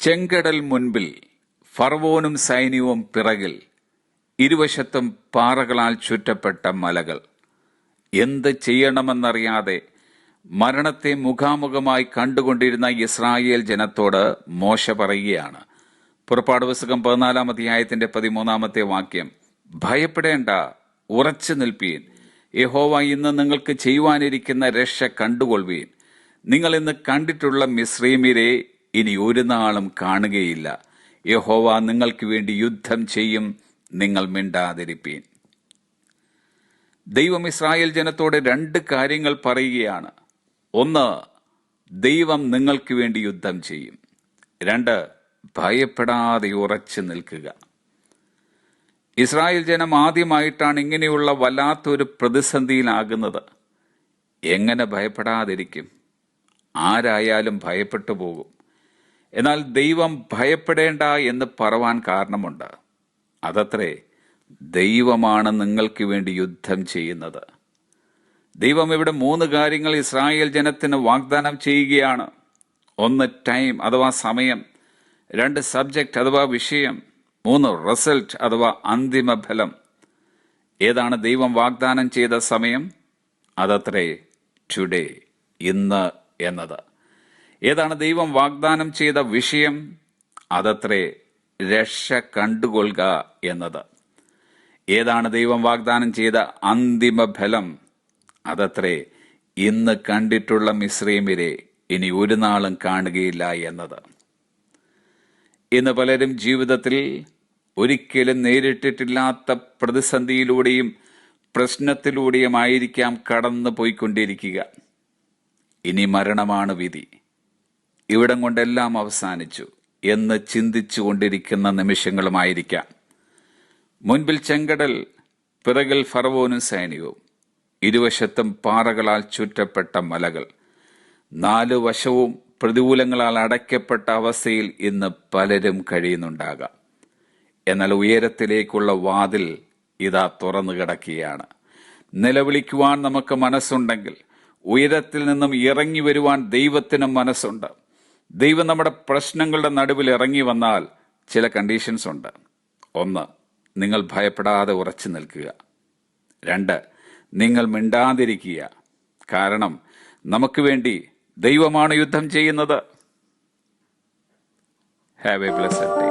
ചെങ്കടൽ മുൻപിൽ, ഫറവോനും സൈന്യവും പിറകിൽ, ഇരുവശത്തും പാറകളാൽ ചുറ്റപ്പെട്ട മലകൾ. എന്ത് ചെയ്യണമെന്നറിയാതെ മരണത്തെ മുഖാമുഖമായി കണ്ടുകൊണ്ടിരുന്ന ഇസ്രായേൽ ജനത്തോട് മോശ പറയുകയാണ്. പുറപ്പാട് പുസ്തകം 14-ാം അധ്യായത്തിന്റെ 13-ാമത്തെ വാക്യം, ഭയപ്പെടേണ്ട, ഉറച്ചു നിൽപ്പീൻ. യഹോവ ഇന്ന് നിങ്ങൾക്ക് ചെയ്യുവാനിരിക്കുന്ന രക്ഷ കണ്ടുകൊള്ളുവീൻ. നിങ്ങൾ ഇന്ന് കണ്ടിട്ടുള്ള മിസ്രയീമ്യരെ ഇനി ഒരു നാളും കാണുകയില്ല. യഹോവ നിങ്ങൾക്ക് വേണ്ടി യുദ്ധം ചെയ്യും, നിങ്ങൾ മിണ്ടാതിരിപ്പീൻ. ദൈവം ഇസ്രായേൽ ജനത്തോട് 2 കാര്യങ്ങൾ പറയുകയാണ്. 1, ദൈവം നിങ്ങൾക്ക് വേണ്ടി യുദ്ധം ചെയ്യും. 2, ഭയപ്പെടാതെ ഉറച്ചു നിൽക്കുക. ഇസ്രായേൽ ജനം ആദ്യമായിട്ടാണ് ഇങ്ങനെയുള്ള വല്ലാത്തൊരു പ്രതിസന്ധിയിലാകുന്നത്. എങ്ങനെ ഭയപ്പെടാതിരിക്കും? ആരായാലും ഭയപ്പെട്ടു പോകും. എന്നാൽ ദൈവം ഭയപ്പെടേണ്ട എന്ന് പറവാൻ കാരണമുണ്ട്. അതത്രേ, ദൈവമാണ് നിങ്ങൾക്ക് വേണ്ടി യുദ്ധം ചെയ്യുന്നത്. ദൈവം ഇവിടെ 3 കാര്യങ്ങൾ ഇസ്രായേൽ ജനത്തിന് വാഗ്ദാനം ചെയ്യുകയാണ്. 1, ടൈം അഥവാ സമയം. 2, സബ്ജക്റ്റ് അഥവാ വിഷയം. 3, റിസൾട്ട് അഥവാ അന്തിമ ഫലം. ഏതാണ് ദൈവം വാഗ്ദാനം ചെയ്ത സമയം? അതത്രേ ടുഡേ, ഇന്ന് എന്നത്. ഏതാണ് ദൈവം വാഗ്ദാനം ചെയ്ത വിഷയം? അതത്രേ രക്ഷ കണ്ടുകൊള്ളുക എന്നത്. ഏതാണ് ദൈവം വാഗ്ദാനം ചെയ്ത അന്തിമ ഫലം? അതത്രേ ഇന്ന് കണ്ടിട്ടുള്ള മിസ്രയീമ്യരെ ഇനി ഒരു നാളും കാണുകയില്ല എന്നത്. ഇന്ന് പലരും ജീവിതത്തിൽ ഒരിക്കലും നേരിട്ടിട്ടില്ലാത്ത പ്രതിസന്ധിയിലൂടെയും പ്രശ്നത്തിലൂടെയും ആയിരിക്കാം കടന്നു പോയിക്കൊണ്ടിരിക്കുക. ഇനി മരണമാണ് വിധി, ഇവിടം കൊണ്ടെല്ലാം അവസാനിച്ചു എന്ന് ചിന്തിച്ചു കൊണ്ടിരിക്കുന്ന നിമിഷങ്ങളുമായിരിക്കാം. മുൻപിൽ ചെങ്കടൽ, പിറകിൽ ഫറവോനും സൈന്യവും, ഇരുവശത്തും പാറകളാൽ ചുറ്റപ്പെട്ട മലകൾ. 4 വശവും പ്രതികൂലങ്ങളാൽ അടയ്ക്കപ്പെട്ട അവസ്ഥയിൽ ഇന്ന് പലരും കഴിയുന്നുണ്ടാകാം. എന്നാൽ ഉയരത്തിലേക്കുള്ള വാതിൽ ഇതാ തുറന്നു കിടക്കുകയാണ്. നിലവിളിക്കുവാൻ നമുക്ക് മനസ്സുണ്ടെങ്കിൽ ഉയരത്തിൽ നിന്നും ഇറങ്ങി വരുവാൻ ദൈവത്തിനും മനസ്സുണ്ട്. ദൈവം നമ്മുടെ പ്രശ്നങ്ങളുടെ നടുവിൽ ഇറങ്ങി വന്നാൽ ചില കണ്ടീഷൻസ് ഉണ്ട്. 1, നിങ്ങൾ ഭയപ്പെടാതെ ഉറച്ചു നിൽക്കുക. 2, നിങ്ങൾ മിണ്ടാതിരിക്കുക. കാരണം നമുക്ക് വേണ്ടി ദൈവമാണ് യുദ്ധം ചെയ്യുന്നത്. Have A blessed day.